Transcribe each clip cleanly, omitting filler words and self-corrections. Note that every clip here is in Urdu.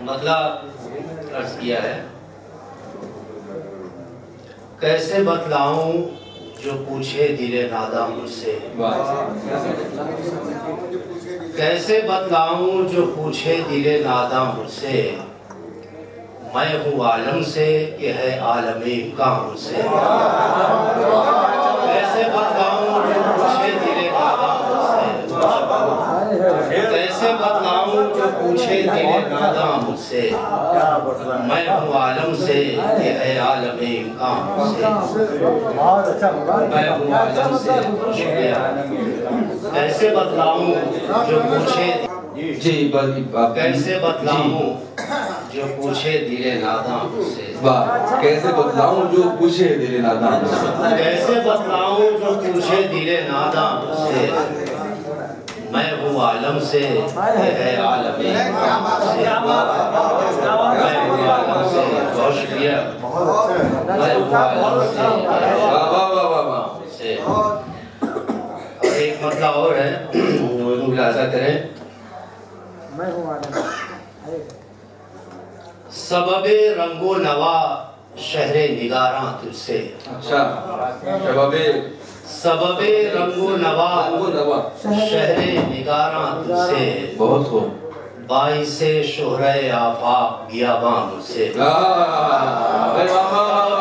مطلب عرض کیا ہے، کیسے بتلاؤں جو پوچھے دل ناداں مجھ سے، کیسے بتلاؤں جو پوچھے دل ناداں مجھ سے، میں ہوں عالم سے کہ ہے عالم امکان مجھ سے، کیسے بتلاؤں جو پوچھے دل ناداں مجھ سے، کیسے بتلاؤں جو پوچھے دل ناداں مجھ سے، میں ہوں عالم سے کہ ہے عالم امکان مجھ سے، میں ہوں عالم سے کیسے بتلاؤں جو پوچھے کیسے بتلاؤں جو پوچھے دل ناداں مجھ سے، کیسے بتلاؤں جو پوچھے دل ناداں مجھ سے، کیسے بتلاؤں جو پوچھے دل ناداں مجھ سے، میں ہوں عالم سے کہ ہے عالم امکان مجھ سے، میں ہوں عالم سے، بہت شکریہ، میں ہوں عالم سے، اور ایک مطلع اور ہے وہ ملاحظہ کریں، سبب رنگ و نوا شہر نگاراں تجھ سے، سبب رنگ و نوا شہر نگاراں تجھ سے، بہت خوب، باعث شہرہ آفاق بیاباں مجھ سے، سبب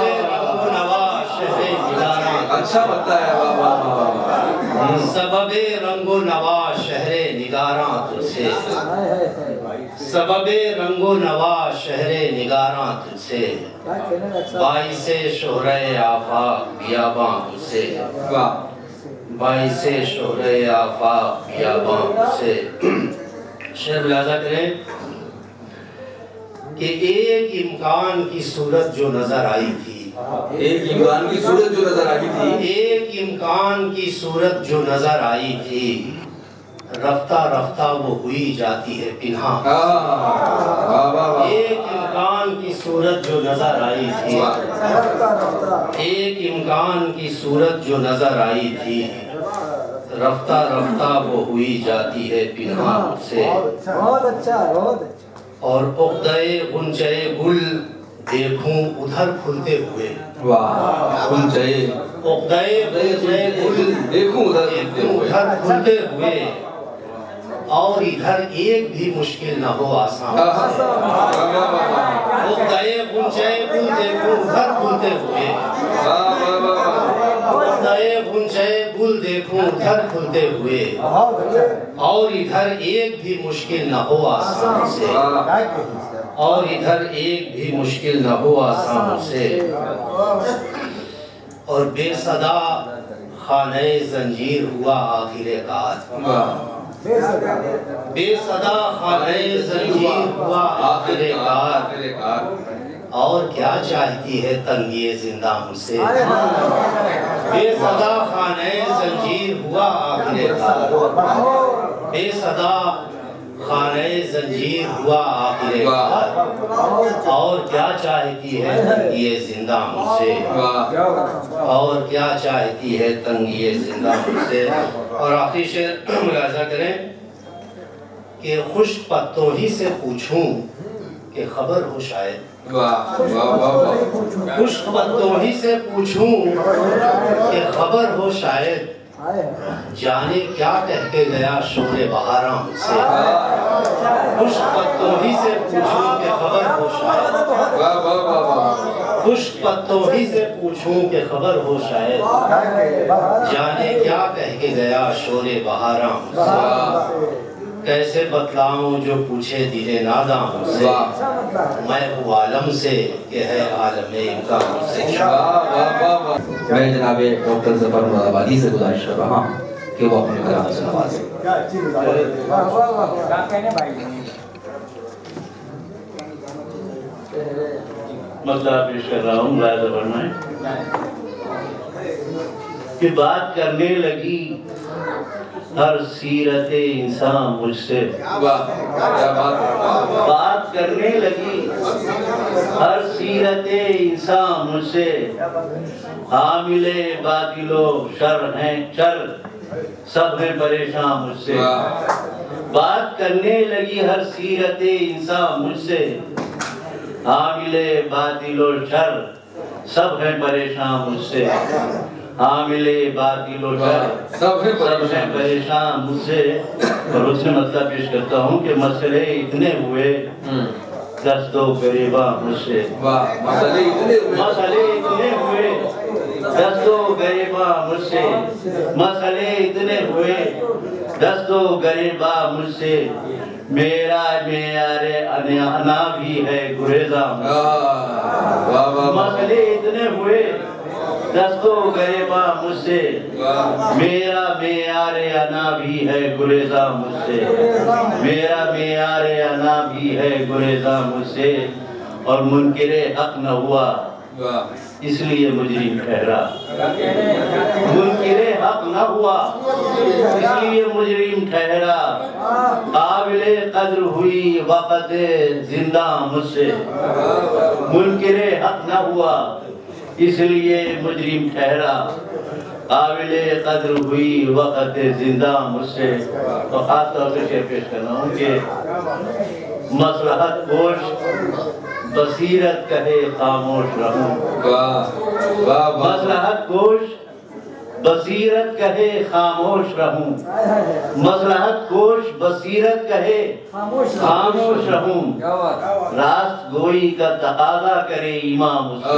رنگ و نوا شہر نگاراں، اچھا بتا ہے، سبب رنگ و نوا شہر نگاراں تجھ سے، سبب رنگ و نوا شہر نگاراں تجھ سے، باعث شہرہ آفاق بیاباں مجھ سے، باعث شہرہ آفاق بیاباں مجھ سے۔ شعر ملاحظہ کریں کہ ایک امکان کی صورت جو نظر آئی تھی، ایک امکان کی صورت جو نظر آئی تھی، ایک امکان کی صورت جو نظر آئی تھی، رفتہ رفتہ وہ ہوئی جاتی ہے پنہاں، ایک امکان کی صورت جو نظر آئی تھی، ایک امکان کی صورت جو نظر آئی تھی، رفتہ رفتہ وہ ہوئی جاتی ہے پنہاں مجھ سے، اور عقدۂ غنچۂ گل دیکھوں ادھر کھلتے ہوئے، غنچۂ عقدۂ غنچۂ گل دیکھوں ادھر کھلتے ہوئے، اور ادھر ایک بھی مشکل نہ ہو آسان، عقدۂ غنچۂ گل دیکھوں ادھر کھلتے ہوئے، عقدۂ غنچۂ گل دیکھوں ادھر کھلتے ہوئے، اور ادھر ایک بھی مشکل نہ ہو آسان سے، اور ادھر ایک بھی مشکل نہ ہو آسان سے، اور بے صدا خانہ زنجیر ہوا آخر کار، بے صدا خانہ زنجیر ہوا آخر کار، اور کیا چاہتی ہے تنگی زندہ مجھ سے، بے صدا خانہ زنجیر ہوا آخر کار، بے صدا خانہ زنجیر ہوا آخر کار، اور کیا چاہتی ہے تنگی زندہ مجھ سے، اور کیا چاہتی ہے تنگی زندہ مجھ سے۔ اور آخری شعر ملاحظہ کریں کہ خشک پتوں ہی سے پوچھوں کہ خبر ہو شاید، خشک پتوں ہی سے پوچھوں کہ خبر ہو شاید، جانے کیا کہہ کے گیا شور بہاراں مجھ سے، خشک پتوں ہی سے پوچھوں کہ خبر ہو شاید، خشک پتوں ہی سے پوچھوں کہ خبر ہو شاید، جانے کیا کہہ کے گیا شور بہاراں مجھ سے، کیسے بتلاؤں جو پوچھے دل ناداں مجھ سے، میں ہوں عالم سے کہ ہے عالم امکان مجھ سے۔ میں جناب ڈاکٹر ظفر مراد آبادی سے گزارش کر رہا ہوں کہ وہ اپنے کلام سے نوازیں۔ مطلب پیش کر رہا ہوں، رائے زبر کہ بات کرنے لگی ہر سیرت انسان مجھ سے، بات کرنے لگی ہر سیرت انسان مجھ سے، حامل باطل و شر ہیں شر، سب ہیں پریشان مجھ سے، بات کرنے لگی ہر سیرت انسان مجھ سے، حامل باطل و شر سب ہیں پریشان مجھ سے، حامل باطل و شر سب ہیں پریشان مجھ سے۔ اور اس میں مطلب پیش کرتا ہوں کہ مسئلے اتنے ہوئے دست و گریباں مجھ سے، مسئلے اتنے ہوئے دست و گریباں مجھ سے، مسئلے اتنے ہوئے دست و گریباں مجھ سے، میرا معیار انا بھی ہے گریزاں مجھ سے، مسئلے اتنے ہوئے دست و گریباں مجھ سے، میرا معیار انا بھی ہے گریزاں مجھ سے، میرا معیار انا بھی ہے گریزاں مجھ سے، اور منکر حق نہ ہوا اس لیے مجرم ٹھہرا، منکر حق نہ ہوا اس لیے مجرم ٹھہرا، قابل قدر ہوئی وقت زندہ مجھ سے، منکر حق نہ ہوا اس لیے مجرم ٹھہرا، قابل قدر ہوئی وقت زندہ مجھ سے۔ اور خاص طور سے شعر پیش کرنا ہوں کہ مصلحت کوش بصیرت کہے خاموش رہوں، مصلحت کوش بصیرت کہے خاموش رہوں، مصلحت کوش بصیرت کہے خاموش رہوں، راست گوئی کا تقاضا کرے امام مجھ سے،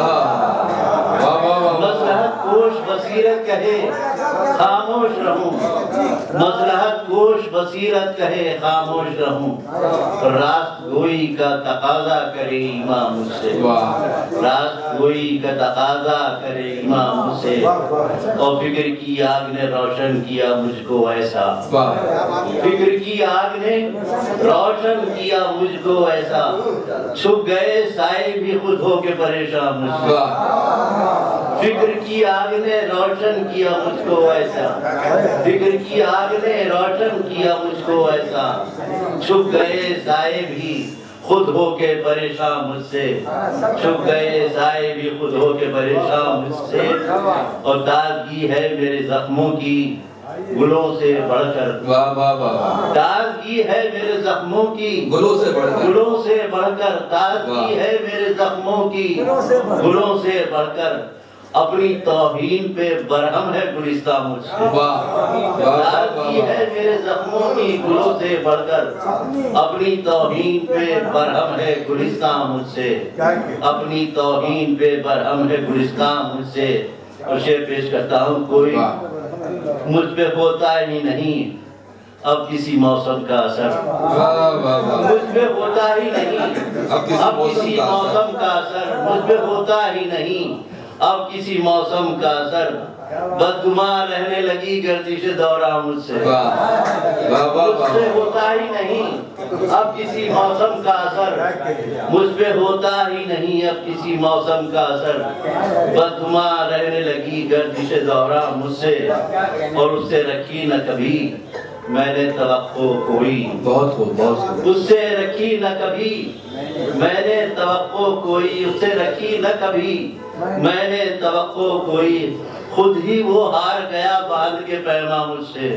مصلحت کوش بصیرت کہے خاموش رہوں، مصلحت کوش بصیرت کہے خاموش رہوں، راست گوئی کا تقاضا کرے امام مجھ سے، راست گوئی کا تقاضا کرے امام مجھ سے، اور فکر کی آگ نے روشن کیا مجھ کو ایسا، فکر کی آگ نے روشن کیا مجھ کو ایسا، چھپ گئے سائے بھی خود ہو کے پریشان مجھ سے، فکر کی آگ نے روشن کیا مجھ کو ایسا، فکر کی آگ نے روشن کیا مجھ کو ایسا، چھپ گئے سائے بھی خود ہو کے پریشان مجھ سے، چھپ گئے سائے بھی خود ہو کے پریشان مجھ سے، اور تازگی ہے میرے زخموں کی گلوں سے بڑھ کر، تازگی ہے میرے زخموں کی گلوں سے بڑھ کر، تازگی ہے میرے زخموں کی گلوں سے بڑھ کر، اپنی توہین پہ برہم ہے گلستان مجھ سے، تازگی ہے میرے زخموں کی گلوں سے بڑھ کر، اپنی توہین پہ برہم ہے گلستان مجھ سے، اپنی توہین پہ برہم ہے گلستان مجھ سے۔ اور شعر پیش کرتا ہوں، کوئی مجھ پہ ہوتا ہی نہیں اب کسی موسم کا اثر، مجھ پہ ہوتا ہی نہیں اب کسی موسم کا اثر، مجھ پہ ہوتا ہی نہیں اب کسی موسم کا اثر، بدگمان رہنے لگی گردش دورہ مجھ سے، مجھ سے ہوتا ہی نہیں اب کسی موسم کا اثر، مجھ پہ ہوتا ہی نہیں اب کسی موسم کا اثر، بدگمان رہنے لگی گردش دورہ مجھ سے، اور اس سے رکھی نہ کبھی میں نے توقع کوئی، اس سے رکھی نہ کبھی میں نے توقع کوئی، اس سے رکھی نہ کبھی میں نے توقع کوئی، خود ہی وہ ہار گیا باندھ کے پیما مجھ سے،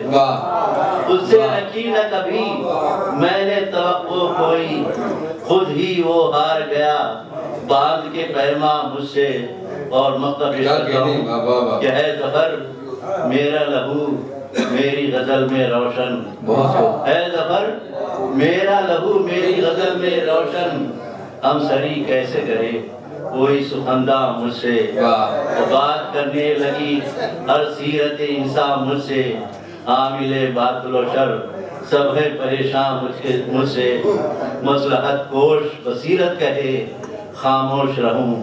اس سے رکھی نہ کبھی میں نے توقع کوئی، خود ہی وہ ہار گیا باندھ کے پیما مجھ سے۔ اور مقطع پیش کرتا ہوں کہ ہے ظفر میرا لہو میری غزل میں روشن، ہے ظفر میرا لہو میری غزل میں روشن، ہم سری کیسے کرے کوئی سخندہ مجھ سے، بات کرنے لگی ہر سیرت انسان مجھ سے، حامل باطل و شر سب ہے پریشان مجھ سے، مصلحت کوش بصیرت کہے خاموش رہوں،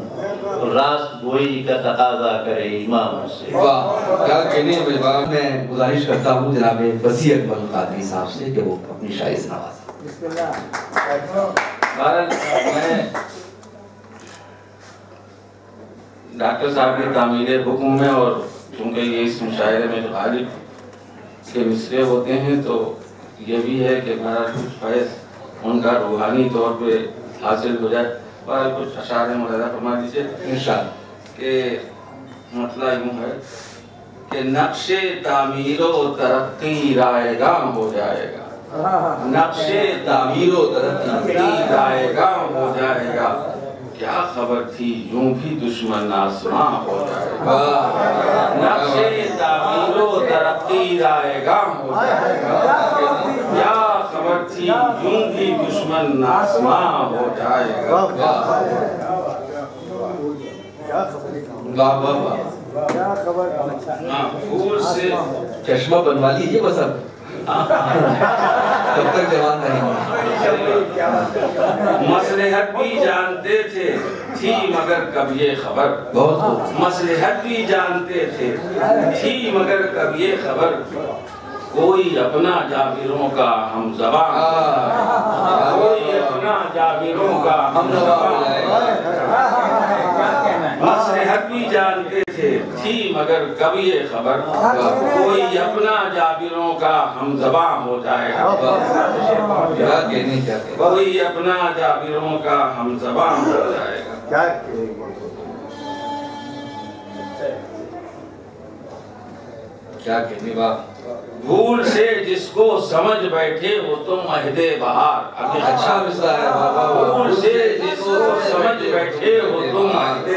راست گوئی کا تقاضا کرے امام مجھ سے۔ واہ کیا کہنے ہیں، میں گزارش کرتا ہوں جناب وسیع اکمل قادری صاحب سے کہ وہ اپنی شاعری سے نوازیں۔ بسم اللہ۔ میں ڈاکٹر صاحب کی تعمیل حکم میں، اور چونکہ یہ اس مشاعرے میں غالب کے مصرے ہوتے ہیں تو یہ بھی ہے کہ میرا کچھ فیض ان کا روحانی طور پہ حاصل ہو جائے، اور کچھ اشعار ملاحظہ فرما دیجیے انشاءاللہ۔ کہ مسئلہ یوں ہے کہ نقش تعمیر و ترقی رائے گاں ہو جائے گا، نقشے تعمیر و ترقی رائے گاں ہو جائے گا، کیا خبر تھی یوں بھی دشمن آسماں ہو جائے گا، نقشے تعمیر و ترقی رائے گاں ہو جائے گا، کیا خبر تھی یوں بھی دشمن آسماں ہو جائے گا۔ واہ واہ واہ، پھول سے چشمہ بنوا لیجیے بس اب تب تک جوان رہیں گے۔ مصلحت بھی جانتے تھے تھی مگر کب یہ خبر، بہت خوب، مصلحت بھی جانتے تھے تھی مگر کب یہ خبر، کوئی اپنا جابروں کا ہم زبان، کوئی اپنا جابروں کا ہم زبان، مصلحت بھی جانتے تھے تھی مگر کب یہ خبر، کوئی اپنا جابروں کا ہم زباں ہو جائے گا، کیا کہنے چاہتے، کوئی اپنا جابروں کا ہم زباں ہو جائے گا۔ کیا کہنے، واہ، بھول سے جس کو سمجھ بیٹھے ہو تم عہد بہار، اچھا مسئلہ ہے، واہ واہ واہ، بھول سے جس کو سمجھ بیٹھے ہو تم عہد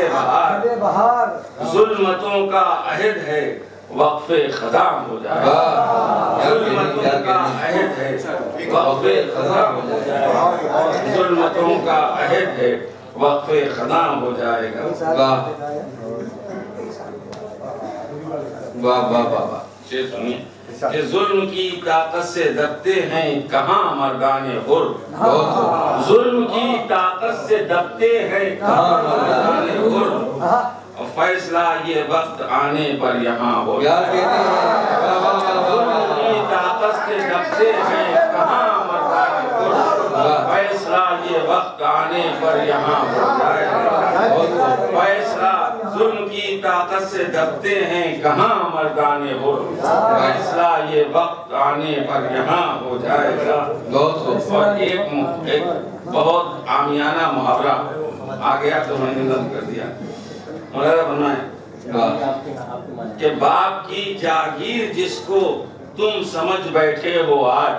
بہار، ظلمتوں کا عہد ہے وقف خزاں ہو جائے گا، ظلمتوں کا عہد ہے وقف خزاں ہو جائے گا، ظلمتوں کا عہد ہے وقف خزاں ہو جائے گا۔ واہ واہ واہ واہ، یہ سنیے کہ ظلم کی طاقت سے دبتے ہیں کہاں مردان حر، ظلم کی طاقت سے دبتے ہیں کہاں مردان حر، فیصلہ یہ وقت آنے پر یہاں ہو جائے گا، ظلم کی طاقت سے دبتے ہیں کہاں مردان حر، فیصلہ یہ وقت آنے پر یہاں ہو جائے گا، فیصلہ ظلم کی طاقت سے دبتے ہیں کہاں مردان حر، فیصلہ یہ وقت آنے پر یہاں ہو جائے گا۔ اور ایک بہت عامیانہ محاورہ آ گیا تو میں نے نظم کر دیا، مولانا فرمائیں کہ باپ کی جاگیر جس کو تم سمجھ بیٹھے ہو آج،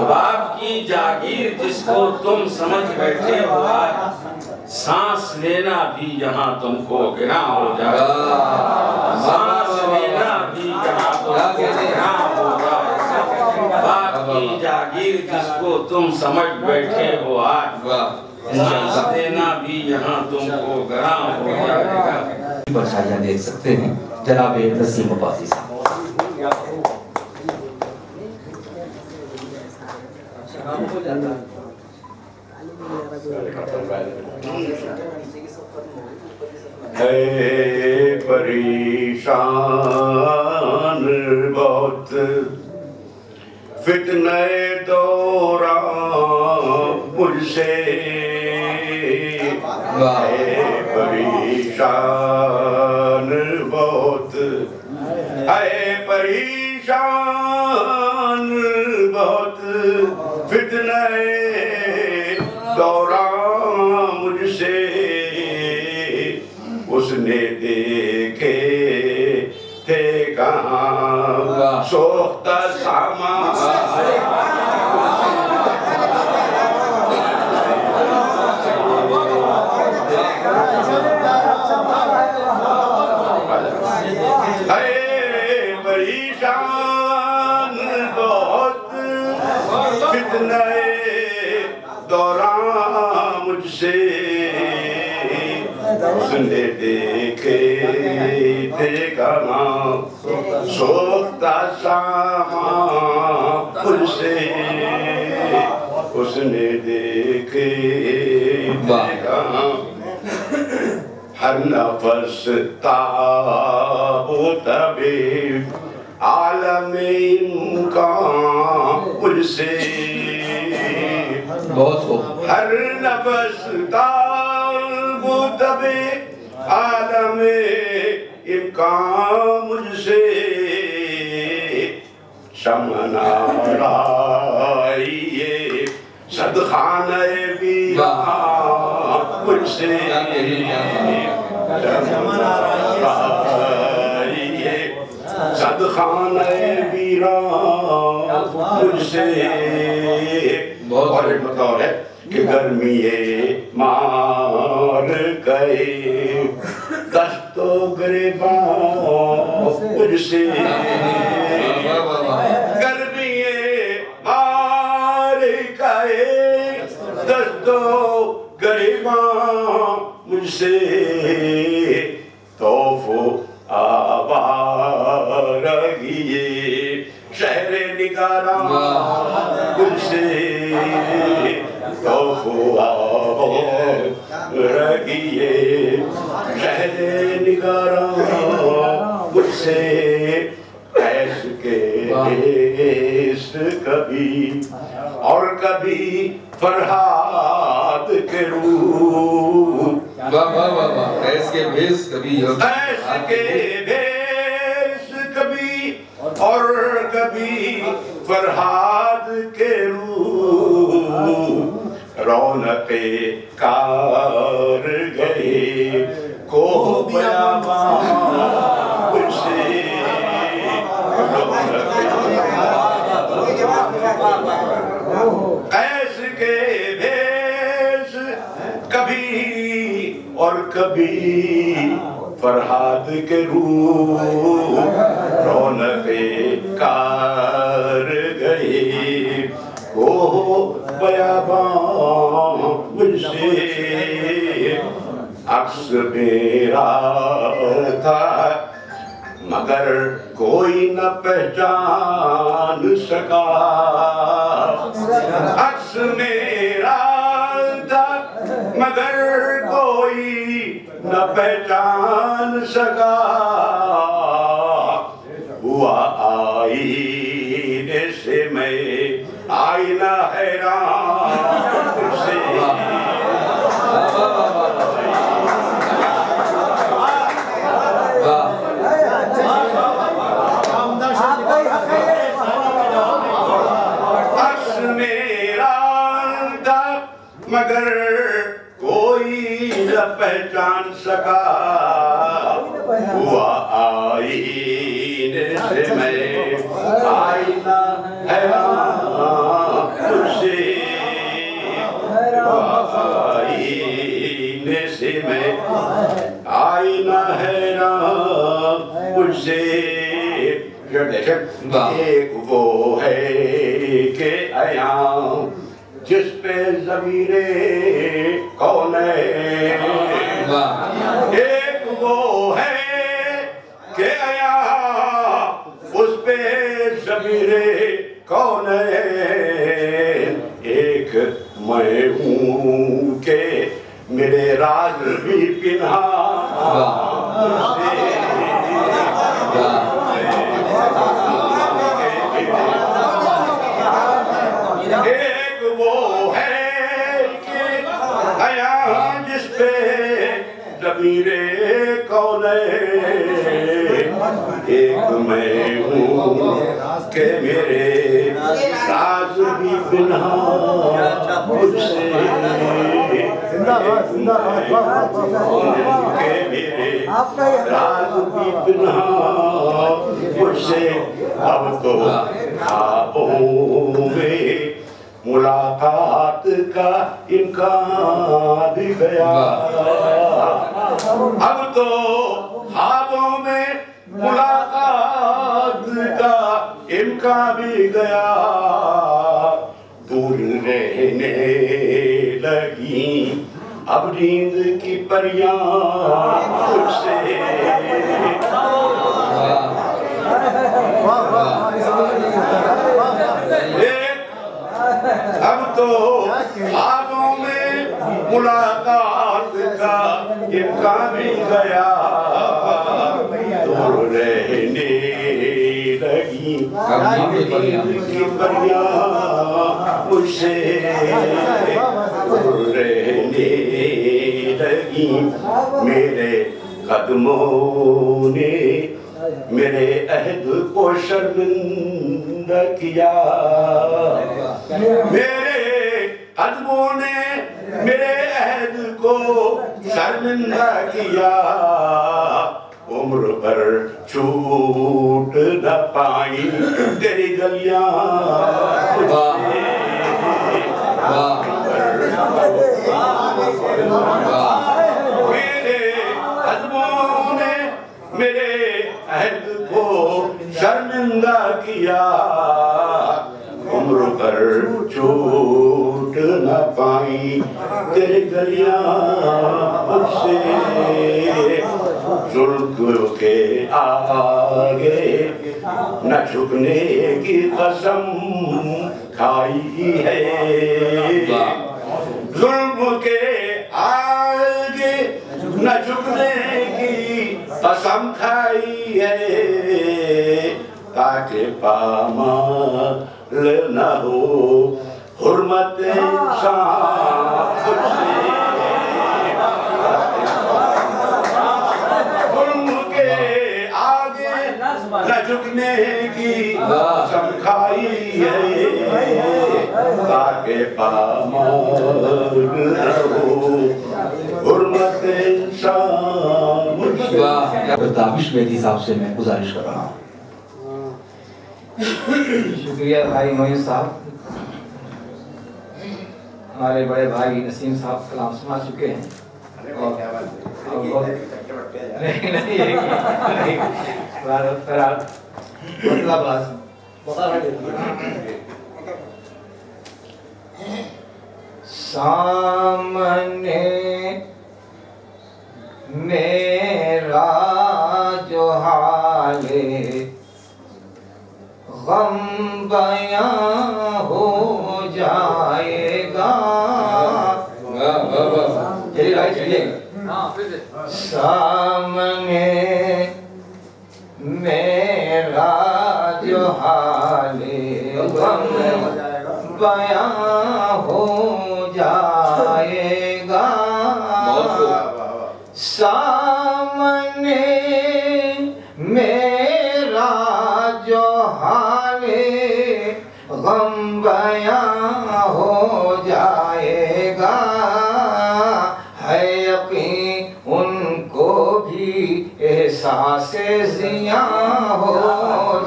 باپ کی جاگیر جس کو تم سمجھ بیٹھے ہو آج، سانس لینا بھی یہاں تم کو گناہ ہو جائے گا، سانس لینا بھی یہاں تم کو گناہ ہو جائے گا، باپ کی جاگیر جس کو تم سمجھ بیٹھے ہو آج، سانس لینا بھی یہاں تم کو گناہ ہو جائے گا۔ برشاہیاں دیکھ سکتے ہیں جناب نسیم عباسی صاحب۔ ہے پریشان بہت فتنہ دوران مجھ سے، ہے پریشان بہت، ہے پریشان بہت فتنہ دوران مجھ سے، اس نے دیکھے تھے کہاں سوختہ سامان، ہے پریشان بہت فتنہ دوران مجھ سے، اس نے دیکھے تھے کہاں سوختہ سامان مجھ سے، اس نے دیکھے تھے کہاں ہر نفس تاب طبیب عالم امکان مجھ سے، ہر نفس تاب طبیب عالم امکان مجھ سے، شمنا رائیے صدخانہ ویران مجھ سے، شمنا رائیے صدخانہ ویران مجھ سے اور ایک بطور ہے کہ گرمی مار گئے دست و گریباں مجھ سے گرمی مار گئے دست و گریباں مجھ سے توف آوارگی شہر نگاراں مجھ سے توف آوارگی شہر نگاراں مجھ سے ایس کے ایس کبھی اور کبھی فرحاد کے روح ایس کے بھیس کبھی ایس کے بھیس کبھی اور کبھی فرحاد کے روح رونق کار گئے کو بیاباں مجھ سے ایس کے بھیس کبھی اور کبھی فرحاد کے روح رونق کار گئے وہ بیاباں مجھ سے عکس میرا تھا مگر کوئی نہ پہچان سکا عکس میرا تھا مگر کوئی نہ پہچان سکا ہوا آئینے سے میں آئینہ حیران سے عکس میرا تھا مگر کوئی نہ پہچان سکا ہوا آئینے سے میں آئینہ حیران سے آئینے سے میں آئینہ حیران مجھ سے ایک وہ ہے کہ ایام جس پہ ضمیر کونین ایک وہ ہے کہ ایام اس پہ ضمیر کونین ایک میں ہوں کہ میرے راز بھی پنہان سے ایک وہ ہے کہ ایام جس پہ ضمیر کونین ایک میں ہوں کہ میرے راز بھی پنہان مجھ سے کہ میرے راز بھی پنہان مجھ سے اب تو خوابوں میں ملاقات کا امکان بھی گیا اب تو خوابوں میں ملاقات کا امکان بھی گیا دور رہنے لگی اب نیند کی پریاں مجھ سے اب تو خوابوں میں ملاقات کا امکان بھی گیا دور رہنے لگی نیند کی پریاں مجھ سے دور رہنے لگی میرے قدموں نے میرے عہد کو شرمندہ کیا میرے قدموں نے میرے عہد کو شرمندہ کیا عمر بھر چھوٹ نہ پائیں تیری گلیاں میرے قدموں نے میرے عہد کو شرمندہ کیا عمر پر چھوٹ نہ پائیں تیری گلیاں مجھ سے ظلم کے آگے نہ جھکنے کی قسم کھائی ہے ظلم کے آگے نہ جھکنے کی قسم کھائی ہے تاکہ پامال نہ ہو حرمت انسان خود سے ظلم کے آگے نہ جھکنے کی قسم کھائی ہے تاکہ پامال نہ ہو حرمت انسان مجھ سے دعوش مہدی صاحب سے میں گزارش کر رہا ہوں. شکریہ بھائی معین صاحب. ہمارے بڑے بھائی نسیم صاحب کلام سنا چکے ہیں سامنے میرا جو حال غم بیاں ہو جائے گا سامنے میرا جو حال غم بیاں ہو جائے گا سامنے میرا جو حال غم بیاں ہو جائے گا ہے یقین ان کو بھی احساس زیاں ہو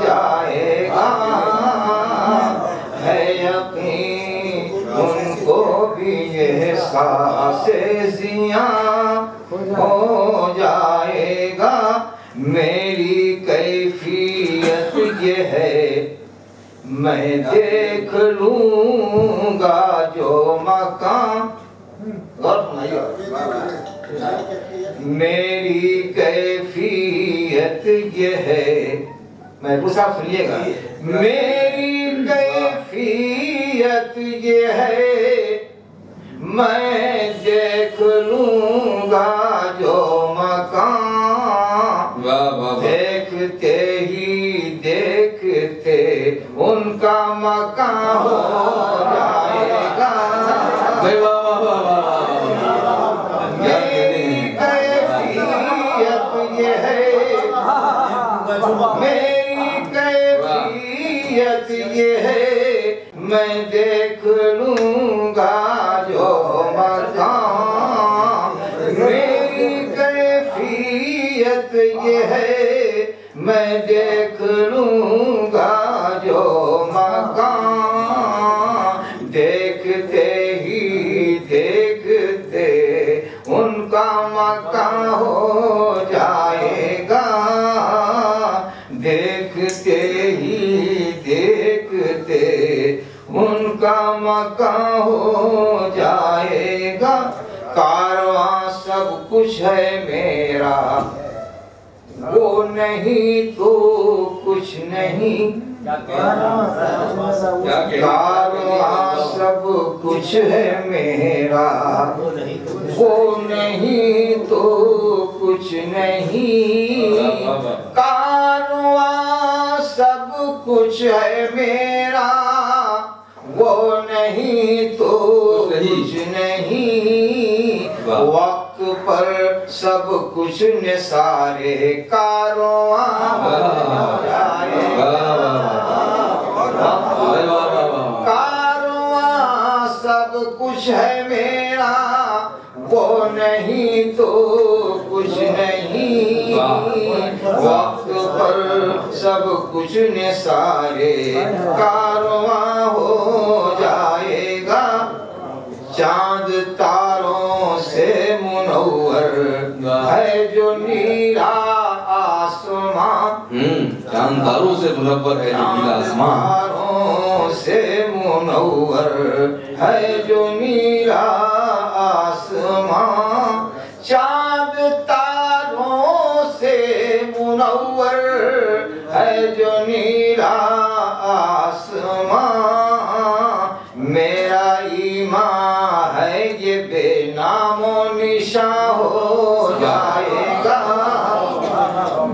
جائے گا ہے یقین ان کو بھی احساس زیاں ہو جائے گا میری کیفیت یہ ہے میں دیکھ لوں گا جو مکان میری کیفیت یہ ہے میں صاحب سنیے گا میری کیفیت یہ ہے میں دیکھ لوں گا جو مکان دیکھتے ہی دیکھتے ان کا مکان ہو جائے گا میری کیفیت یہ ہے میری کیفیت یہ ہے میں دیکھ لوں گا جو مکان میری کیفیت یہ ہے میں دیکھ لوں گا جو مکان دیکھتے ہی دیکھتے ان کا مکان ہو جائے گا دیکھتے ہی دیکھتے ان کا مکان ہو جائے گا کارواں سب کچھ ہے میرا وہ نہیں تو کچھ نہیں کارواں سب کچھ ہے میرا وہ نہیں تو کچھ نہیں کارواں سب کچھ ہے میرا وہ نہیں تو کچھ نہیں وقت پر سب کچھ نثارے کارواں کارواں سب کچھ ہے میرا وہ نہیں تو کچھ نہیں وقت پر سب کچھ نثارے کارواں ہو جائے گا، چاند تاروں سے منور ہے جو نیلا آسمان، چاند تاروں سے منور ہے جو نیلا آسمان، تاروں سے منور ہے جو نیلا آسمان، چاند تاروں سے منور ہے جو نیلا آسمان، میرا ایمان ہے یہ بے نام و نشاں ہو جائے گا،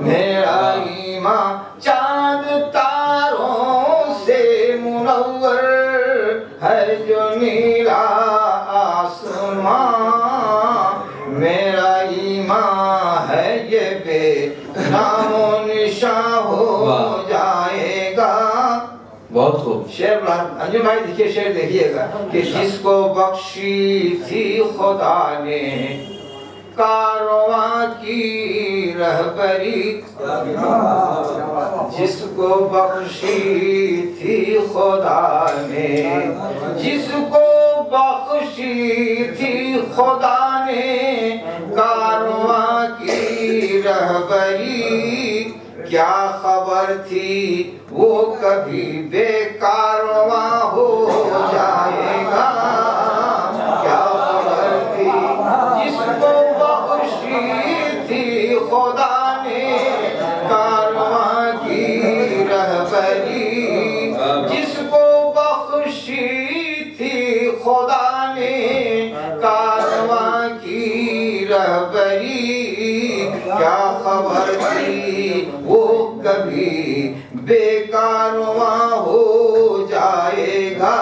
میرا ایمان چاند تاروں سے منور ہے جو نیلا آسمان، میرا ایمان ہے یہ بے نام و نشاں ہو جائے گا۔ بہت خوب۔ شعر انجم بھائی دیکھیے، شعر دیکھیے گا کہ جس کو بخشی تھی خدا نے کارواں کی رہبری، جس کو بخشی تھی خدا نے، جس کو بخشی تھی خدا نے کارواں کی رہبری، کیا خبر تھی وہ کبھی بے کارواں ہو جائے گا، کیا خبر تھی جس کو بخشی تھی خدا نے کارواں کی رہبری، جس کو بخشی تھی خدا نے کارواں کی رہبری، کیا خبر تھی وہ کبھی بے کارواں ہو جائے گا،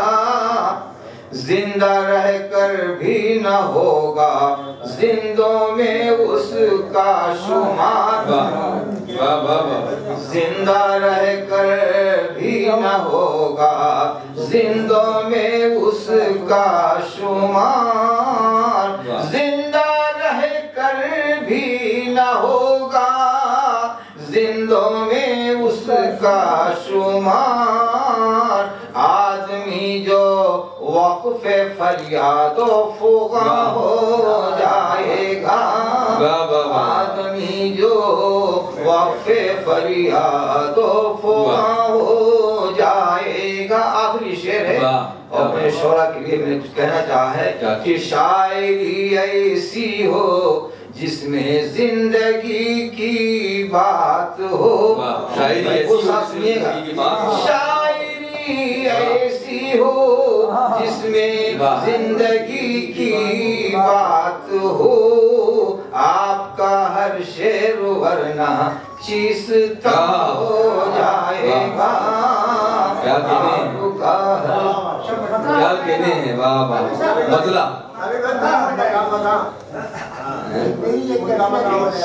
زندہ رہ کر بھی نہ ہوگا زندوں میں اس کا شمار، زندہ رہ کر بھی نہ ہوگا زندوں میں اس کا شمار، زندہ رہ کر بھی نہ ہوگا زندوں میں اس کا شمار، آدمی جو وقف فریاد و فغاں ہو جائے گا، آدمی جو وقف فریاد و فغاں ہو جائے گا۔ آخری شعر ہے اور اپنے شعرا کے لیے میں نے کچھ کہنا چاہا ہے کہ شاعری ایسی ہو جس میں زندگی کی بات ہو، شاعری ایسی ہو جس میں زندگی کی بات ہو، آپ کا ہر شعر ورنہ چیزتا ہو جائے گا، کیا کہنے ہیں بابا بدلا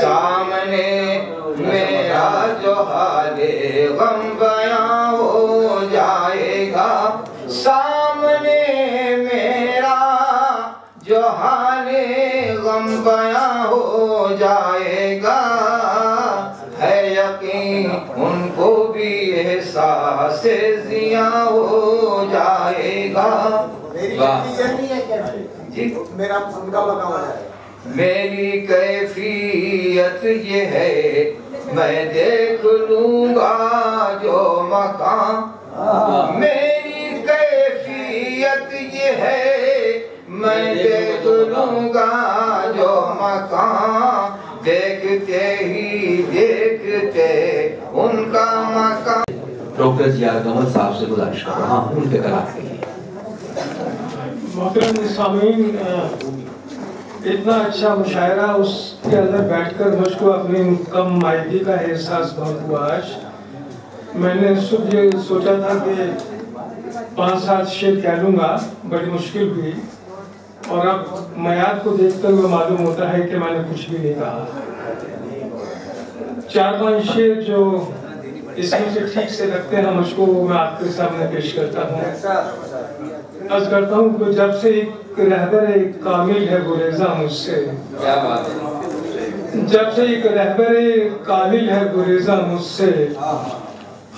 سامنے میرا جو حال غم بیاں ہو جائے گا، سامنے میرا جو حال غم بیاں ہو جائے گا، ہے یقین ان کو بھی احساس زیاں ہو جائے گا۔ میرا ان کا مقام ہے، میری کیفیت یہ ہے میں دیکھ لوں گا جو مقام، میری کیفیت یہ ہے میں دیکھ لوں گا جو مقام، دیکھتے ہی دیکھتے ان کا مقام۔ ڈاکٹر زیاد گمل صاحب سے گزارش کر رہا ہوں ان کے کلام کے لیے۔ محترم سامعین، اتنا اچھا مشاعرہ، اس کے اندر بیٹھ کر مجھ کو اپنی کم مائگی کا احساس بہت ہوا آج۔ میں نے صبح یہ سوچا تھا کہ 5-7 شعر کہہ لوں گا، بڑی مشکل ہوئی، اور اب میعاد کو دیکھ کر وہ معلوم ہوتا ہے کہ میں نے کچھ بھی نہیں کہا۔ 4-5 شعر جو اس میں سے ٹھیک سے لگتے ہیں مجھ کو، میں آپ کے سامنے پیش کرتا ہوں۔ عرض کرتا ہوں کہ جب سے ایک رہبر کامل ہے گریزاں مجھ سے، کیا بات ہے، جب سے ایک رہبر کامل ہے گریزاں مجھ سے،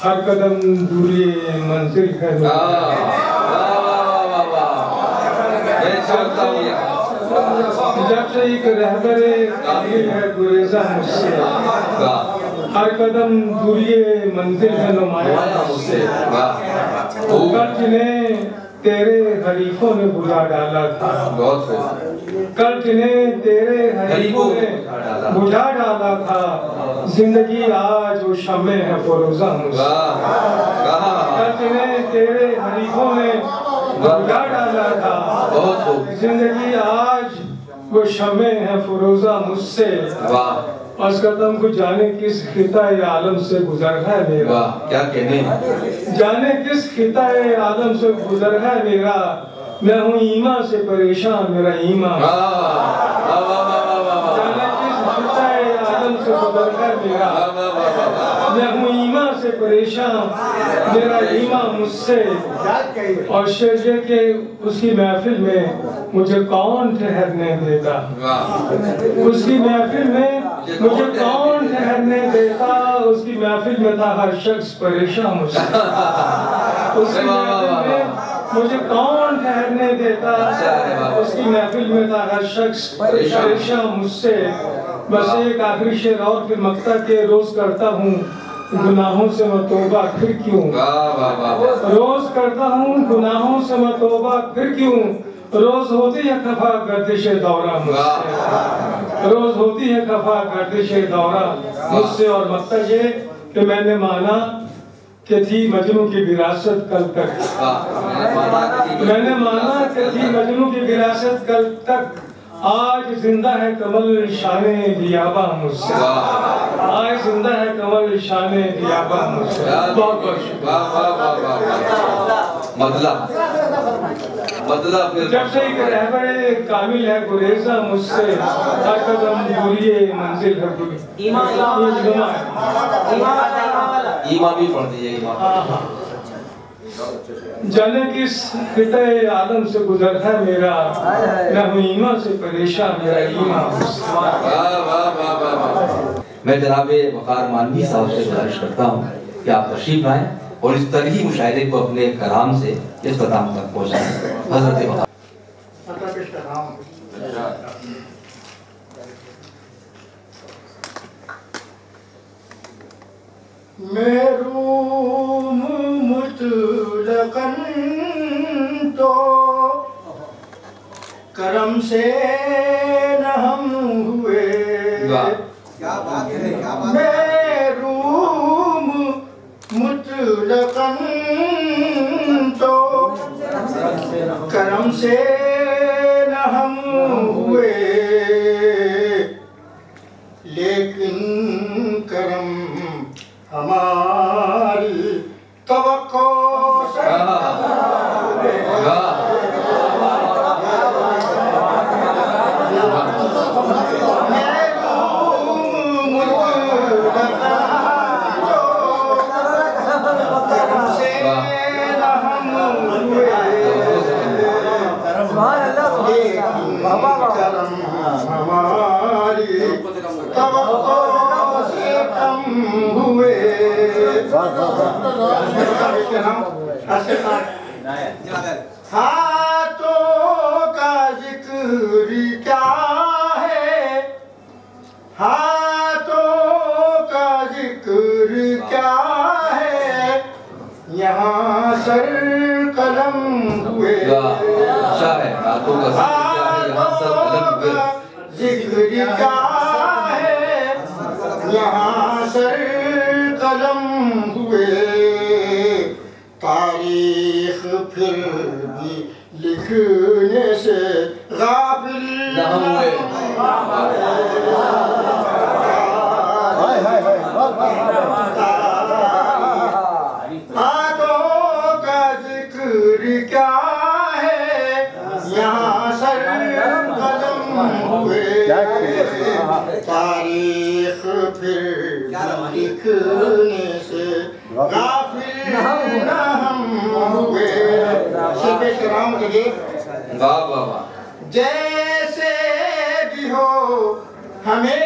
ہر قدم دوری منزل ہے جب سے ایک رہبر کامل ہے گریزاں مجھ سے، ہر قدم دوری منزل ہے نمایاں مجھ سے، کل جنہیں تیرے حریفوں نے بلا ڈالا تھا، کل جنہیں تیرے حریفوں نے بجھا ڈالا تھا، زندگی آج وہ شمع ہے فروزہ مجھ سے، کل جنہیں تیرے حریفوں نے بجھا ڈالا تھا، زندگی آج وہ شمع ہے فروزہ مجھ سے، اس قدم کو جانے کس خطۂ عالم سے گزر ہے میرا، کیا کہنے جانے کس خطۂ عالم سے گزر ہے میرا، میں ہوں ایمان سے پریشان میرا ایمان، جانے کس خطۂ عالم سے گزر ہے میرا، میں ہوں ایمان سے پریشان میرا ایمان مجھ سے، اور شعر یہ کہ اس کی محفل میں مجھے کون ٹھہرنے دیتا، اس کی محفل میں مجھے کون ٹھہرنے دیتا، اس کی محفل میں تھا ہر شخص پریشان مجھ سے، اس کی محفل میں مجھے کون ٹھہرنے دیتا، اس کی محفل میں تھا ہر شخص پریشان مجھ سے، بس ایک آخری شعر اور پھر مقطع کے روز کرتا ہوں گناہوں سے میں توبہ پھر کیوں، روز کرتا ہوں گناہوں سے میں توبہ پھر کیوں، روز ہوتی ہے خفا گردش دورہ مجھ سے، روز ہوتی ہے خفا گردش دورہ مجھ سے، اور مقطع یہ کہ میں نے مانا کہ تھی مجنوں کی وراثت کل تک، میں نے مانا کہ تھی مجنوں کی وراثت کل تک، آج زندہ ہے کمل شان بیاباں مجھ سے، آج زندہ ہے کمل شان بیاباں مجھ سے، بہت بہت شکریہ۔ جب سے ایک رہبر کامل ہے گریزاں مجھ سے، ہر قدم دوری منزل ہے گری، ایمان بھی پڑھ دیجئے ایمان، جانے کس خطۂ عالم سے گزر ہے میرا، میں ہوں ایمان سے پریشان میرا ایمان مجھ سے۔ میں جناب وقار مانوی صاحب سے گزارش کرتا ہوں کہ آپ تشریف لائیں اور اس طرحی مشاعرے کو اپنے کلام سے اختتام تک پہنچائیں۔ حضرت وقار محروم مطلقاً تو کرم سے نہ ہم ہوئے، محروم مطلقاً تو کرم سے نہ ہم ہوئے، لیکن کرم ہماری توقع سے ہاتھوں کا ذکر کیا ہے، ہاتھوں کا ذکر کیا ہے، یہاں سر قلم ہوئے، ہاتھوں کا ذکر کیا ہے، یہاں سر قلم ہوئے، تاریخ پھر بھی لکھنے سے غافل نہ ہوئے، ہاتھوں کا ذکر کیا ہے، یہاں سر قلم ہوئے، تاریخ پھر لکھنے سے غافل نہ ہم ہوئے، شب کرام کے لیے جیسے بھی ہو ہمیں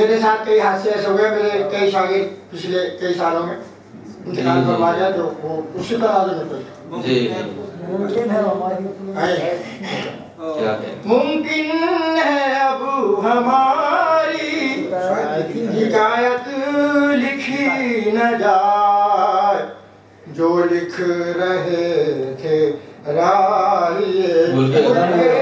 میرے ساتھ کئی حادثے ایسے ہوئے، میرے کئی شاگرد پچھلے کئی سالوں میں انتقال فرما گیا، تو وہ اسی طرح سے میں جی ممکن ہے اب ہماری حکایت لکھی نہ جائے، جو لکھ رہے تھے راہیے لکھ رہے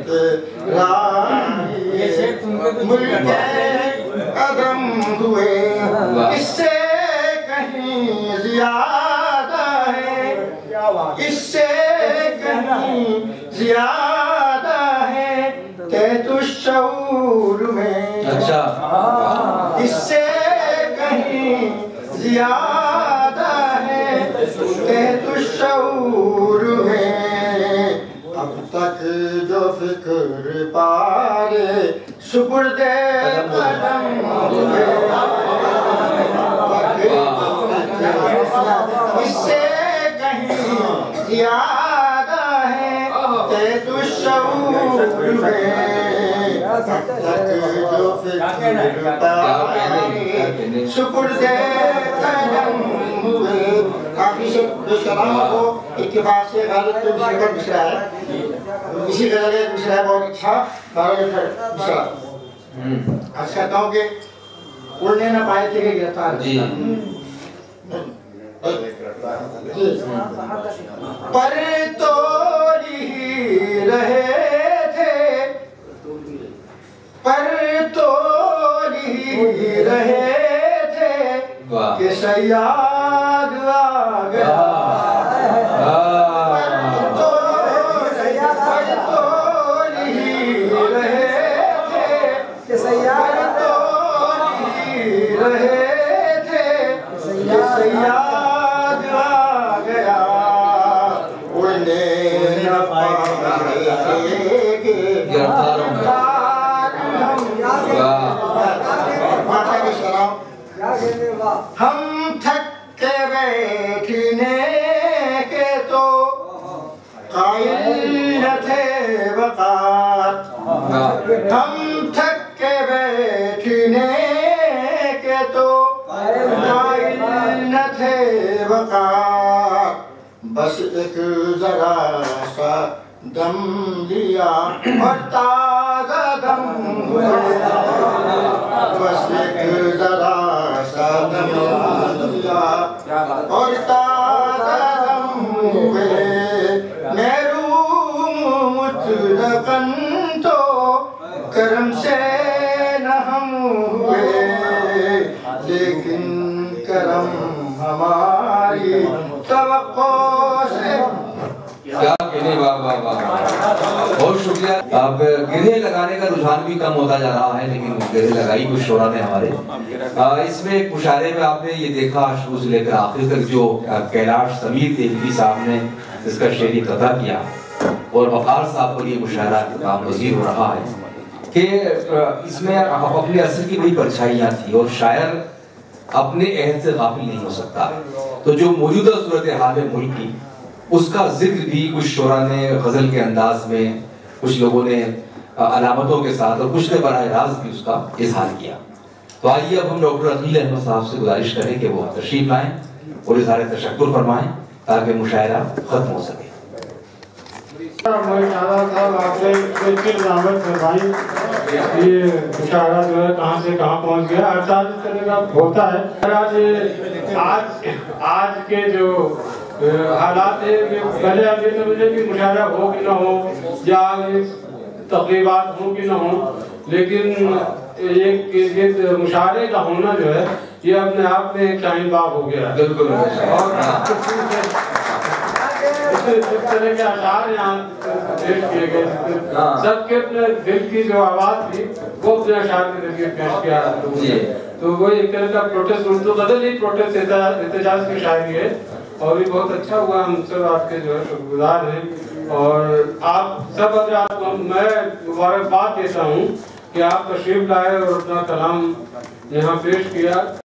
تھے راہیے ملک عدم ہوئے، اس سے کہیں زیادہ ہے، اس سے کہیں زیادہ ہے تحت الشعور میں، اس سے کہیں زیادہ ہے تحت الشعور میں، اب تک جو فکر پارے سپرد قدم ہوئے، اس سے کہیں زیادہ ہے تحت الشعور میں، اب تک جو فکر پارے سپرد قدم ہوئے۔ کافی سے دوستانوں کو اتفاق سے غالب کو مشکل مشرا ہے، اسی غزل ایک مشرا ہے بہت اچھا مشرا، عرض کرتا ہوں کہ اڑنے نہ پائے تھے کہ گرفتار پر تولی رہے تھے، پر تولی رہے تھے کہ سیاد آ گیا، پر تولی رہے تھے کہ سیاد رہے تھے کہ سیاد آ گیا، اڑنے نہ پائے تھے کہ ہم تھک کے بیٹھنے کے تو قائل نہ تھے وقار، ہم تھک کے بیٹھنے کے تو قائل نہ تھے وقار، بس ایک ذرا سا دم لیا اور تازہ دم ہوئے، بس ایک ذرا سا دم لیا اور تازہ دم ہوئے، محروم مطلقاً تو کرم سے نہ ہم ہوئے، لیکن کرم ہماری توقع سے کیا کہنے، واہ واہ واہ، بہت شکریہ۔ اب گرے لگانے کا رجحان بھی کم ہوتا جا رہا ہے، لیکن گرے لگائی کچھ شعراء نے ہمارے۔ اس میں ایک مشاعرے میں آپ نے یہ دیکھا شروع سے لے کر آخر تک جو کیلاش سمیر دہلوی صاحب نے اس کا شعری قطع کیا، اور وقار صاحب پر یہ مشاعرہ نامگزیر ہو رہا ہے کہ اس میں اپنے اثر کی بڑی پرچھائیاں تھیں، اور شاعر اپنے عہد سے غافل نہیں ہو سکتا، تو جو موجودہ صورتحال ہے ملک کی اس کا ذکر بھی کچھ شعراء نے غزل کے انداز میں، کچھ لوگوں نے علامتوں کے ساتھ، اور کچھ نے براہ راست بھی اس کا اظہار کیا۔ تو آئیے اب ہم ڈاکٹر عقیل احمد صاحب سے گزارش کریں کہ وہ تشریف لائیں اور اظہار تشکر فرمائیں تاکہ مشاعرہ ختم ہو سکے۔ یہ مشاعرہ جو ہے کہاں سے کہاں پہنچ گیا، احساس اس طرح کا ہوتا ہے۔ آج کے جو حالات ہے، پہلے آپ یہ سمجھیں کہ مشاعرہ ہو کہ نہ ہو، یا تقریبات ہوں کہ نہ ہوں، لیکن ایک مشاعرے کا ہونا جو ہے یہ اپنے آپ میں ایک شاہین باغ ہو گیا ہے۔ بالکل، اور اس طرح کے اشعار یہاں پیش کیے گئے، سب کے اپنے دل کی جو آواز تھی وہ اپنے اشعار کے ذریعے پیش کیا، تو وہ ایک طرح کا پروٹیسٹ، اردو غزل ہی پروٹیسٹ احتجاج کی شاعری ہے، اور یہ بہت اچھا ہوا، ہم سب آپ کے جو ہے شکر گزار ہیں، اور آپ سب حضرات کو میں مبارکباد دیتا ہوں کہ آپ تشریف لائے اور اپنا کلام یہاں پیش کیا۔